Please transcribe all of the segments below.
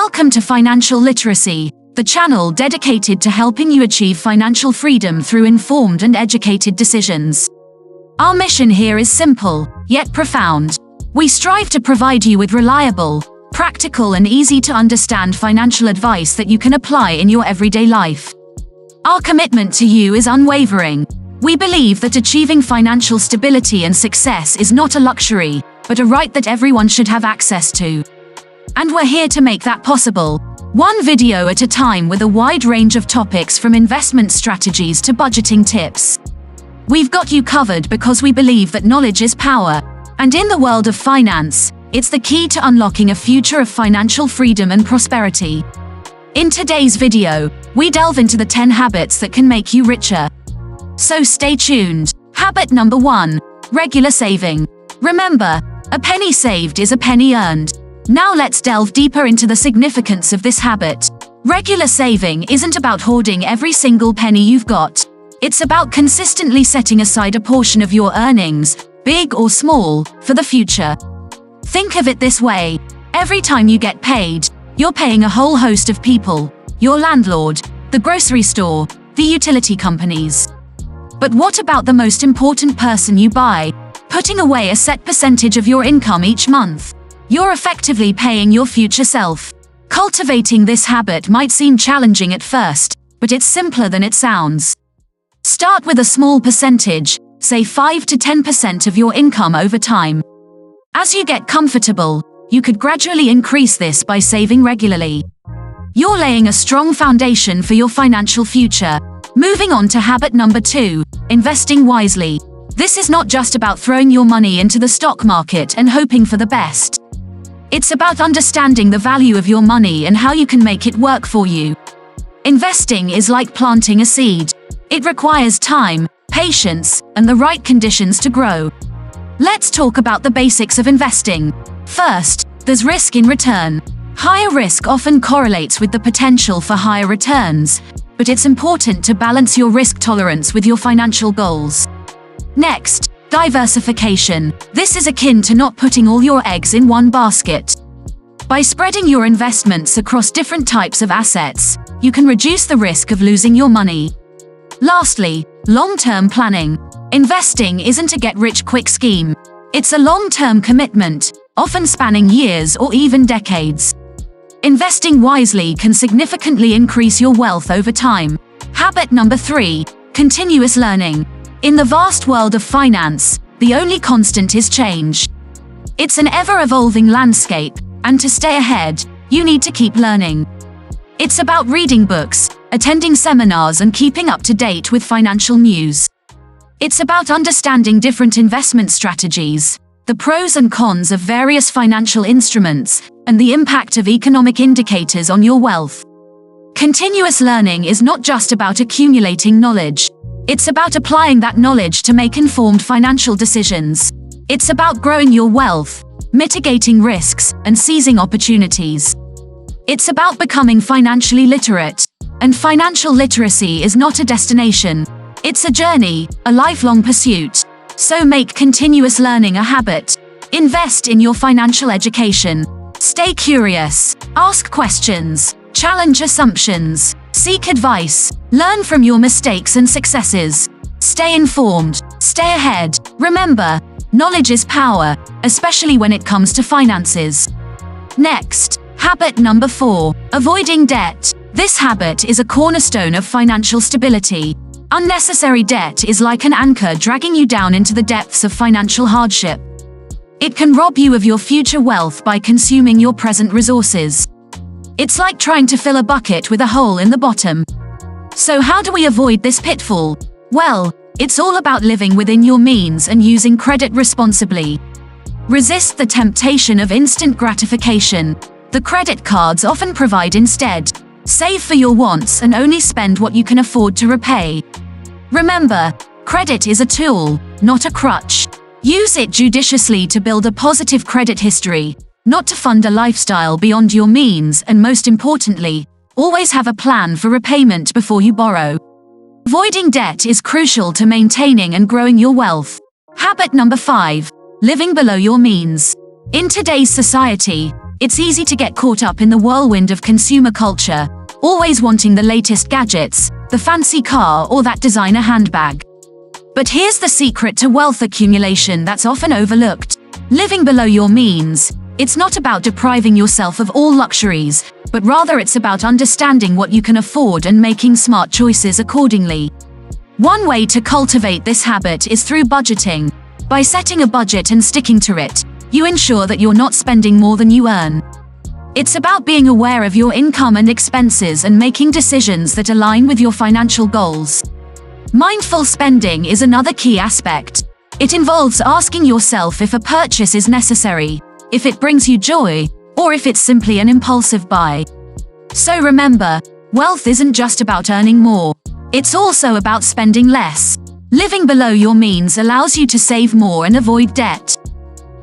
Welcome to Financial Literacy, the channel dedicated to helping you achieve financial freedom through informed and educated decisions. Our mission here is simple, yet profound. We strive to provide you with reliable, practical and easy-to-understand financial advice that you can apply in your everyday life. Our commitment to you is unwavering. We believe that achieving financial stability and success is not a luxury, but a right that everyone should have access to. And we're here to make that possible. One video at a time with a wide range of topics from investment strategies to budgeting tips. We've got you covered because we believe that knowledge is power. And in the world of finance, it's the key to unlocking a future of financial freedom and prosperity. In today's video, we delve into the 10 habits that can make you richer. So stay tuned. Habit number 1. Regular saving. Remember, a penny saved is a penny earned. Now let's delve deeper into the significance of this habit. Regular saving isn't about hoarding every single penny you've got. It's about consistently setting aside a portion of your earnings, big or small, for the future. Think of it this way. Every time you get paid, you're paying a whole host of people: your landlord, the grocery store, the utility companies. But what about the most important person you buy? Putting away a set percentage of your income each month. You're effectively paying your future self. Cultivating this habit might seem challenging at first, but it's simpler than it sounds. Start with a small percentage, say 5 to 10% of your income over time. As you get comfortable, you could gradually increase this by saving regularly. You're laying a strong foundation for your financial future. Moving on to habit number 2, investing wisely. This is not just about throwing your money into the stock market and hoping for the best. It's about understanding the value of your money and how you can make it work for you. Investing is like planting a seed. It requires time, patience, and the right conditions to grow. Let's talk about the basics of investing. First, there's risk in return. Higher risk often correlates with the potential for higher returns, but it's important to balance your risk tolerance with your financial goals. Next, diversification. This is akin to not putting all your eggs in one basket. By spreading your investments across different types of assets, you can reduce the risk of losing your money. Lastly, long-term planning. Investing isn't a get-rich-quick scheme. It's a long-term commitment, often spanning years or even decades. Investing wisely can significantly increase your wealth over time. Habit number 3, continuous learning. In the vast world of finance, the only constant is change. It's an ever-evolving landscape, and to stay ahead, you need to keep learning. It's about reading books, attending seminars and keeping up to date with financial news. It's about understanding different investment strategies, the pros and cons of various financial instruments, and the impact of economic indicators on your wealth. Continuous learning is not just about accumulating knowledge. It's about applying that knowledge to make informed financial decisions. It's about growing your wealth, mitigating risks, and seizing opportunities. It's about becoming financially literate. And financial literacy is not a destination. It's a journey, a lifelong pursuit. So make continuous learning a habit. Invest in your financial education. Stay curious. Ask questions. Challenge assumptions. Seek advice. Learn from your mistakes and successes. Stay informed. Stay ahead. Remember, knowledge is power, especially when it comes to finances. Next, habit number 4, avoiding debt. This habit is a cornerstone of financial stability. Unnecessary debt is like an anchor dragging you down into the depths of financial hardship. It can rob you of your future wealth by consuming your present resources. It's like trying to fill a bucket with a hole in the bottom. So how do we avoid this pitfall? Well, it's all about living within your means and using credit responsibly. Resist the temptation of instant gratification. The credit cards often provide instead. Save for your wants and only spend what you can afford to repay. Remember, credit is a tool, not a crutch. Use it judiciously to build a positive credit history, not to fund a lifestyle beyond your means, and most importantly, always have a plan for repayment before you borrow. Avoiding debt is crucial to maintaining and growing your wealth. Habit number 5, living below your means. In today's society, It's easy to get caught up in the whirlwind of consumer culture, always wanting the latest gadgets, the fancy car, or that designer handbag. But here's the secret to wealth accumulation that's often overlooked. Living below your means. It's not about depriving yourself of all luxuries, but rather it's about understanding what you can afford and making smart choices accordingly. One way to cultivate this habit is through budgeting. By setting a budget and sticking to it, you ensure that you're not spending more than you earn. It's about being aware of your income and expenses and making decisions that align with your financial goals. Mindful spending is another key aspect. It involves asking yourself if a purchase is necessary, if it brings you joy, or if it's simply an impulsive buy. So remember, wealth isn't just about earning more. It's also about spending less. Living below your means allows you to save more and avoid debt.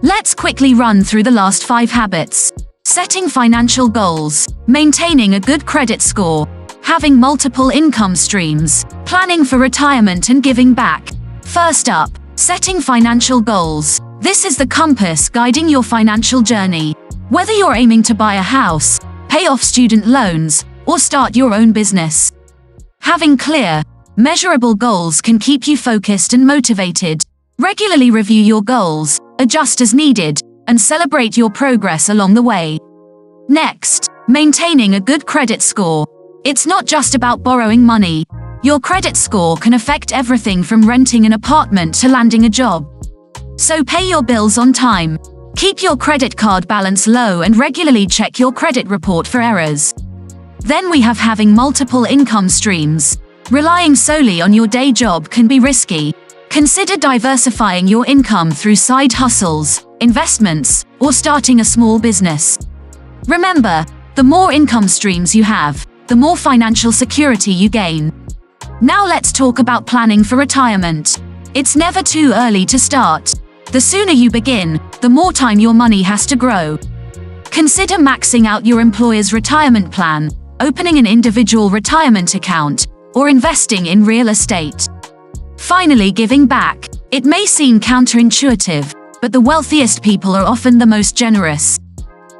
Let's quickly run through the last 5 habits. Setting financial goals, maintaining a good credit score, having multiple income streams, planning for retirement and giving back. First up, setting financial goals. This is the compass guiding your financial journey. Whether you're aiming to buy a house, pay off student loans, or start your own business, having clear, measurable goals can keep you focused and motivated. Regularly review your goals, adjust as needed, and celebrate your progress along the way. Next, maintaining a good credit score. It's not just about borrowing money. Your credit score can affect everything from renting an apartment to landing a job. So pay your bills on time. Keep your credit card balance low and regularly check your credit report for errors. Then we have having multiple income streams. Relying solely on your day job can be risky. Consider diversifying your income through side hustles, investments, or starting a small business. Remember, the more income streams you have, the more financial security you gain. Now let's talk about planning for retirement. It's never too early to start. The sooner you begin, the more time your money has to grow. Consider maxing out your employer's retirement plan, opening an individual retirement account, or investing in real estate. Finally, giving back. It may seem counterintuitive, but the wealthiest people are often the most generous.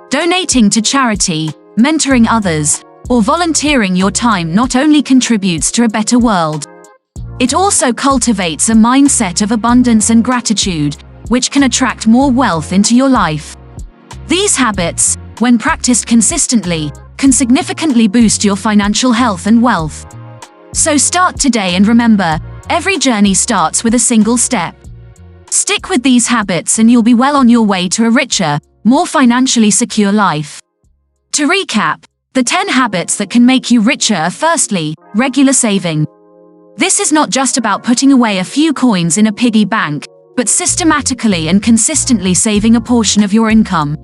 Donating to charity, mentoring others, or volunteering your time not only contributes to a better world, it also cultivates a mindset of abundance and gratitude, which can attract more wealth into your life. These habits, when practiced consistently, can significantly boost your financial health and wealth. So start today and remember, every journey starts with a single step. Stick with these habits and you'll be well on your way to a richer, more financially secure life. To recap, the 10 habits that can make you richer are: firstly, regular saving. This is not just about putting away a few coins in a piggy bank, but systematically and consistently saving a portion of your income.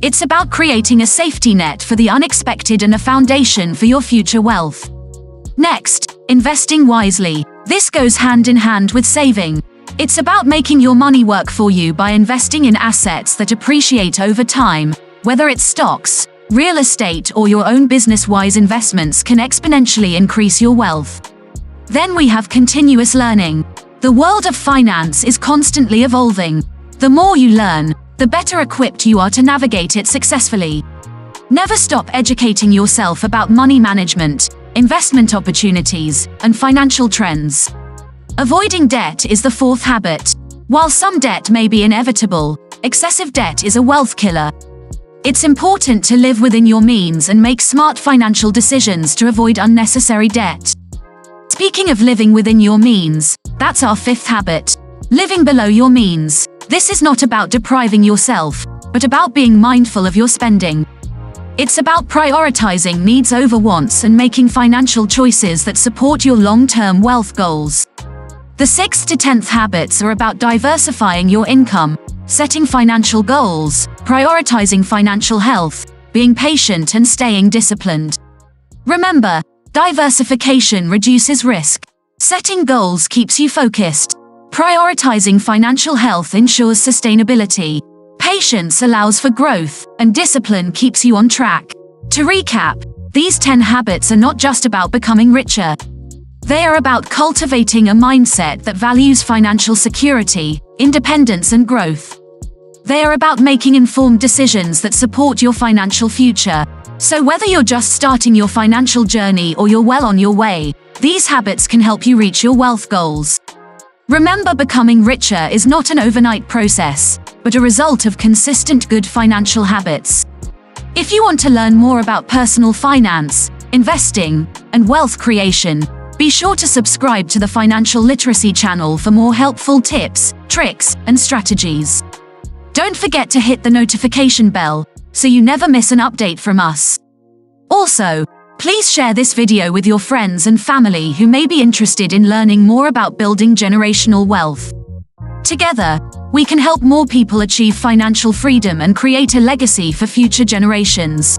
It's about creating a safety net for the unexpected and a foundation for your future wealth. Next, investing wisely. This goes hand in hand with saving. It's about making your money work for you by investing in assets that appreciate over time. Whether it's stocks, real estate, or your own business-wise investments can exponentially increase your wealth. Then we have continuous learning. The world of finance is constantly evolving. The more you learn, the better equipped you are to navigate it successfully. Never stop educating yourself about money management, investment opportunities, and financial trends. Avoiding debt is the 4th habit. While some debt may be inevitable, excessive debt is a wealth killer. It's important to live within your means and make smart financial decisions to avoid unnecessary debt. Speaking of living within your means, that's our 5th habit. Living below your means. This is not about depriving yourself, but about being mindful of your spending. It's about prioritizing needs over wants and making financial choices that support your long-term wealth goals. The 6th to 10th habits are about diversifying your income, setting financial goals, prioritizing financial health, being patient, and staying disciplined. Remember, diversification reduces risk. Setting goals keeps you focused. Prioritizing financial health ensures sustainability. Patience allows for growth, and discipline keeps you on track. To recap, these 10 habits are not just about becoming richer. They are about cultivating a mindset that values financial security, independence, and growth. They are about making informed decisions that support your financial future. So whether you're just starting your financial journey or you're well on your way, these habits can help you reach your wealth goals. Remember, becoming richer is not an overnight process, but a result of consistent good financial habits. If you want to learn more about personal finance, investing, and wealth creation, be sure to subscribe to the Financial Literacy channel for more helpful tips, tricks, and strategies. Don't forget to hit the notification bell so you never miss an update from us. Also, please share this video with your friends and family who may be interested in learning more about building generational wealth. Together, we can help more people achieve financial freedom and create a legacy for future generations.